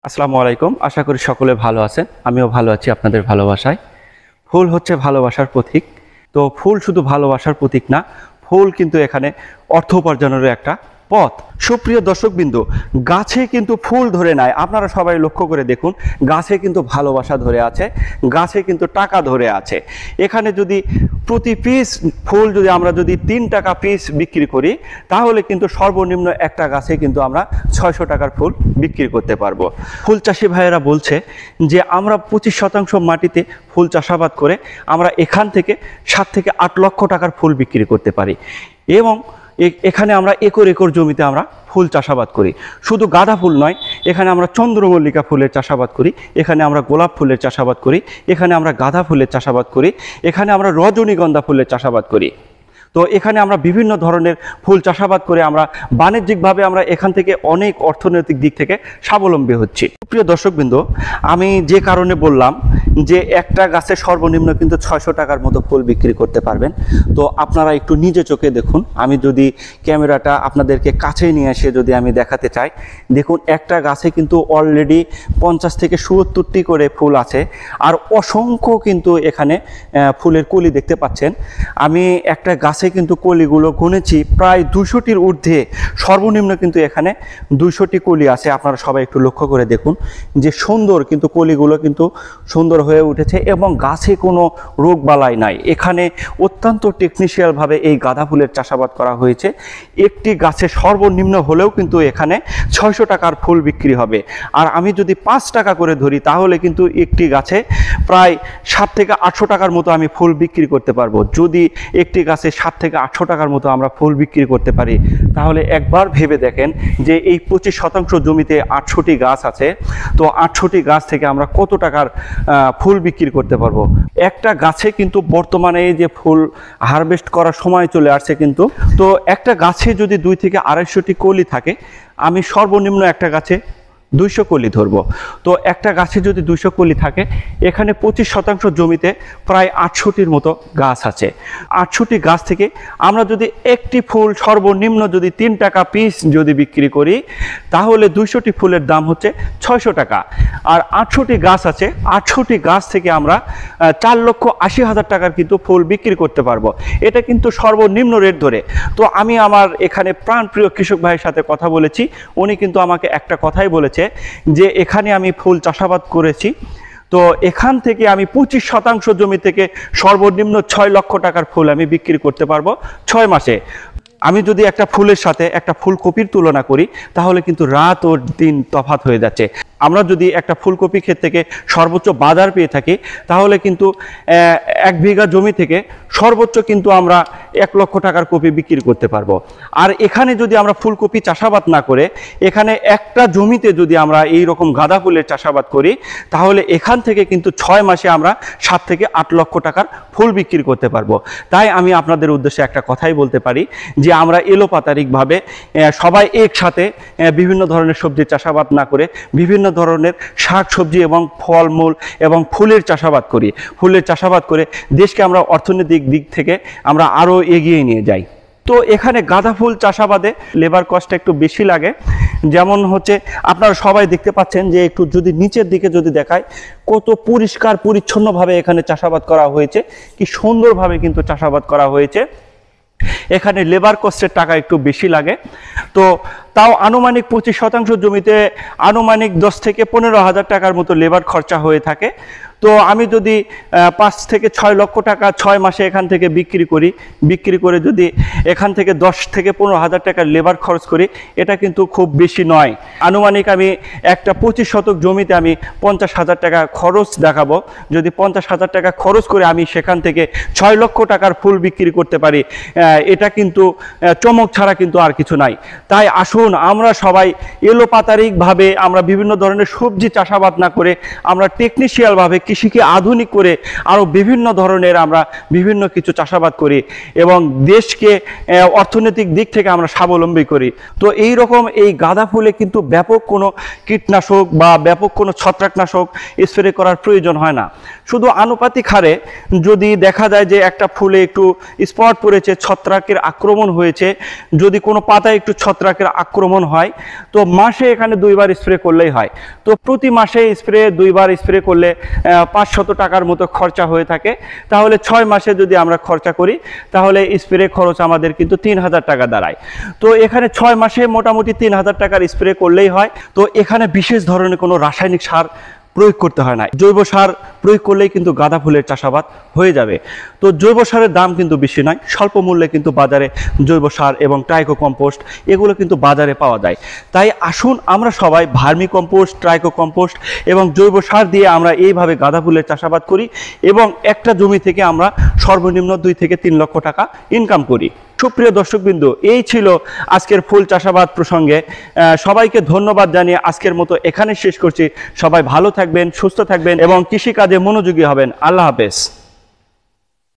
আসসালামু আলাইকুম। আশা করি সকলে ভালো আছেন। আমিও ভালো আছি আপনাদের ভালোবাসায়। ফুল হচ্ছে ভালোবাসার প্রতীক। তো ফুল শুধু ভালোবাসার প্রতীক না, ফুল কিন্তু এখানে অর্থ উপার্জনেরও একটা পথ। সুপ্রিয় দর্শকবৃন্দ, গাছে কিন্তু ফুল ধরে নাই। আপনারা সবাই লক্ষ্য করে দেখুন, গাছে কিন্তু ভালোবাসা ধরে আছে, গাছে কিন্তু টাকা ধরে আছে। এখানে যদি প্রতি পিস ফুল আমরা যদি 3 টাকা পিস বিক্রি করি, তাহলে কিন্তু সর্বনিম্ন একটা গাছে কিন্তু আমরা 600 টাকার ফুল বিক্রি করতে পারবো। ফুল চাষি ভাইয়েরা বলছে যে আমরা 25% মাটিতে ফুল চাষাবাদ করে আমরা এখান থেকে 7 থেকে 8 লক্ষ টাকার ফুল বিক্রি করতে পারি। এবং এখানে আমরা একর একর জমিতে আমরা ফুল চাষাবাদ করি। শুধু গাঁদা ফুল নয়, এখানে আমরা চন্দ্রমল্লিকা ফুলের চাষাবাদ করি, এখানে আমরা গোলাপ ফুলের চাষাবাদ করি, এখানে আমরা গাঁদা ফুলের চাষাবাদ করি, এখানে আমরা রজনীগন্ধা ফুলের চাষাবাদ করি। তো এখানে আমরা বিভিন্ন ধরনের ফুল চাষাবাদ করে আমরা বাণিজ্যিকভাবে আমরা এখান থেকে অনেক অর্থনৈতিক দিক থেকে স্বাবলম্বী হচ্ছি। প্রিয় দর্শকবৃন্দ, আমি যে কারণে বললাম যে একটা গাছে সর্বনিম্ন কিন্তু 600 টাকার মতো ফুল বিক্রি করতে পারবেন। তো আপনারা একটু নিজে চোখে দেখুন। আমি যদি ক্যামেরাটা আপনাদেরকে কাছে নিয়ে এসে যদি আমি দেখাতে চাই, দেখুন একটা গাছে কিন্তু অলরেডি 50 থেকে 70টি করে ফুল আছে, আর অসংখ্য কিন্তু এখানে ফুলের কলি দেখতে পাচ্ছেন। আমি একটা গাছে কিন্তু কলিগুলো গুনেছি, প্রায় 200টির ঊর্ধ্বে সর্বনিম্ন কিন্তু এখানে 200টি কলি আছে। আপনারা সবাই একটু লক্ষ্য করে দেখুন যে সুন্দর কিন্তু কলিগুলো কিন্তু সুন্দর হয়ে উঠেছে এবং গাছে কোনো রোগ বালাই নাই। এখানে অত্যন্ত টেকনিশিয়ালভাবে এই গাঁদা ফুলের চাষাবাদ করা হয়েছে। একটি গাছে সর্বনিম্ন হলেও কিন্তু এখানে 600 টাকার ফুল বিক্রি হবে। আর আমি যদি 5 টাকা করে ধরি, তাহলে কিন্তু একটি গাছে প্রায় 7 থেকে 800 টাকার মতো আমি ফুল বিক্রি করতে পারবো। যদি একটি গাছে 7 থেকে 800 টাকার মতো আমরা ফুল বিক্রি করতে পারি, তাহলে একবার ভেবে দেখেন যে এই 25% জমিতে 800টি গাছ আছে। তো 800টি গাছ থেকে আমরা কত টাকার ফুল বিক্রি করতে পারবো। একটা গাছে কিন্তু বর্তমানে এই যে ফুল হারভেস্ট করার সময় চলে আসছে কিন্তু। তো একটা গাছে যদি 2 থেকে 250টি কলি থাকে, আমি সর্বনিম্ন একটা গাছে 200 কলি ধরবো। তো একটা গাছে যদি 200 কলি থাকে, এখানে 25% জমিতে প্রায় 800টির মতো গাছ আছে। 800টি গাছ থেকে আমরা যদি একটি ফুল সর্বনিম্ন যদি 3 টাকা পিস যদি বিক্রি করি, তাহলে 200টি ফুলের দাম হচ্ছে 600 টাকা। আর 800টি গাছ আছে, 800টি গাছ থেকে আমরা 4,80,000 টাকার কিন্তু ফুল বিক্রি করতে পারবো। এটা কিন্তু সর্বনিম্ন রেট ধরে। তো আমি আমার এখানে প্রাণপ্রিয় কৃষক ভাইয়ের সাথে কথা বলেছি, উনি কিন্তু আমাকে একটা কথাই বলেছে যে এখানে আমি ফুল চাষাবাদ করেছি, তো এখান থেকে আমি 25% জমি থেকে সর্বনিম্ন 6 লক্ষ টাকার ফুল আমি বিক্রি করতে পারবো 6 মাসে। আমি যদি একটা ফুলের সাথে একটা ফুলকপির তুলনা করি, তাহলে কিন্তু রাত ও দিন তফাৎ হয়ে যাচ্ছে। আমরা যদি একটা ফুলকপি ক্ষেত থেকে সর্বোচ্চ বাজার পেয়ে থাকি, তাহলে কিন্তু 1 বিঘা জমি থেকে সর্বোচ্চ কিন্তু আমরা 1 লক্ষ টাকার কপি বিক্রি করতে পারবো। আর এখানে যদি আমরা ফুলকপি চাষাবাদ না করে এখানে একটা জমিতে যদি আমরা এই রকম গাঁদা ফুলের চাষাবাদ করি, তাহলে এখান থেকে কিন্তু 6 মাসে আমরা 7 থেকে 8 লক্ষ টাকার ফুল বিক্রি করতে পারবো। তাই আমি আপনাদের উদ্দেশ্যে একটা কথাই বলতে পারি যে আমরা এলোপাতারিকভাবে সবাই একসাথে বিভিন্ন ধরনের সবজির চাষাবাদ না করে বিভিন্ন ধরনের শাক সবজি এবং ফলমূল এবং ফুলের চাষাবাদ করি। ফুলের চাষাবাদ করে দেশকে আমরা অর্থনৈতিক দিক থেকে আমরা আরও এগিয়ে নিয়ে যাই। তো এখানে গাঁদা ফুল চাষাবাদে লেবার কস্টটা একটু বেশি লাগে। যেমন হচ্ছে আপনারা সবাই দেখতে পাচ্ছেন যে একটু যদি নিচের দিকে যদি দেখায়, কত পরিষ্কার পরিচ্ছন্নভাবে এখানে চাষাবাদ করা হয়েছে, কি সুন্দরভাবে কিন্তু চাষাবাদ করা হয়েছে। এখানে লেবার কস্টের টাকা একটু বেশি লাগে। তো তাও আনুমানিক 25% জমিতে আনুমানিক 10 থেকে 15,000 টাকার মতো লেবার খরচা হয়ে থাকে। তো আমি যদি 5 থেকে 6 লক্ষ টাকা 6 মাসে এখান থেকে বিক্রি করে যদি এখান থেকে 10 থেকে 15,000 টাকার লেবার খরচ করি, এটা কিন্তু খুব বেশি নয়। আনুমানিক আমি একটা 25 শতক জমিতে আমি 50,000 টাকা খরচ দেখাবো। যদি 50,000 টাকা খরচ করে আমি সেখান থেকে 6 লক্ষ টাকার ফুল বিক্রি করতে পারি, এটা কিন্তু চমক ছাড়া কিন্তু আর কিছু নাই। তাই আসুন আমরা সবাই এলোপাতারিকভাবে আমরা বিভিন্ন ধরনের সবজি চাষাবাদ না করে আমরা টেকনিশিয়ালভাবে কৃষিকে আধুনিক করে আরও বিভিন্ন ধরনের আমরা বিভিন্ন কিছু চাষাবাদ করি এবং দেশকে অর্থনৈতিক দিক থেকে আমরা স্বাবলম্বী করি। তো এই রকম এই গাঁদা ফুলে কিন্তু ব্যাপক কোনো কীটনাশক বা ব্যাপক কোনো ছত্রাকনাশক স্প্রে করার প্রয়োজন হয় না। শুধু আনুপাতিক হারে যদি দেখা যায় যে একটা ফুলে একটু স্পট পড়েছে, ছত্রাকের আক্রমণ হয়েছে, যদি কোনো পাতায় একটু ছত্রাকের আক্রমণ হয়, তো মাসে এখানে 2বার স্প্রে করলেই হয়। তো প্রতি মাসে স্প্রে 2বার স্প্রে করলে 500 টাকার মতো খরচা হয়ে থাকে। তাহলে 6 মাসে যদি আমরা খরচা করি তাহলে স্প্রে খরচ আমাদের কিন্তু 3000 টাকা দাঁড়ায়। তো এখানে 6 মাসে মোটামুটি 3000 টাকার স্প্রে করলেই হয়। তো এখানে বিশেষ ধরনের কোনো রাসায়নিক সার প্রয়োগ করতে হয় না, জৈব সার প্রয়োগ করলেই কিন্তু গাঁদা ফুলের চাষাবাদ হয়ে যাবে। তো জৈব সারের দাম কিন্তু বেশি নয়, স্বল্প মূল্যে কিন্তু বাজারে জৈব সার এবং ট্রাইকো কম্পোস্ট এগুলো কিন্তু বাজারে পাওয়া যায়। তাই আসুন আমরা সবাই ভার্মি কম্পোস্ট, ট্রাইকো কম্পোস্ট এবং জৈব সার দিয়ে আমরা এইভাবে গাঁদা ফুলের চাষাবাদ করি এবং একটা জমি থেকে আমরা সর্বনিম্ন 2 থেকে 3 লক্ষ টাকা ইনকাম করি। সুপ্রিয় দর্শকবৃন্দ, এই ছিল আজকের ফুল চাষাবাদ প্রসঙ্গে। সবাইকে ধন্যবাদ জানিয়ে আজকের মতো এখানে শেষ করছি। সবাই ভালো থাকবেন, সুস্থ থাকবেন এবং কৃষিকাজে মনোযোগী হবেন। আল্লাহ হাফেজ।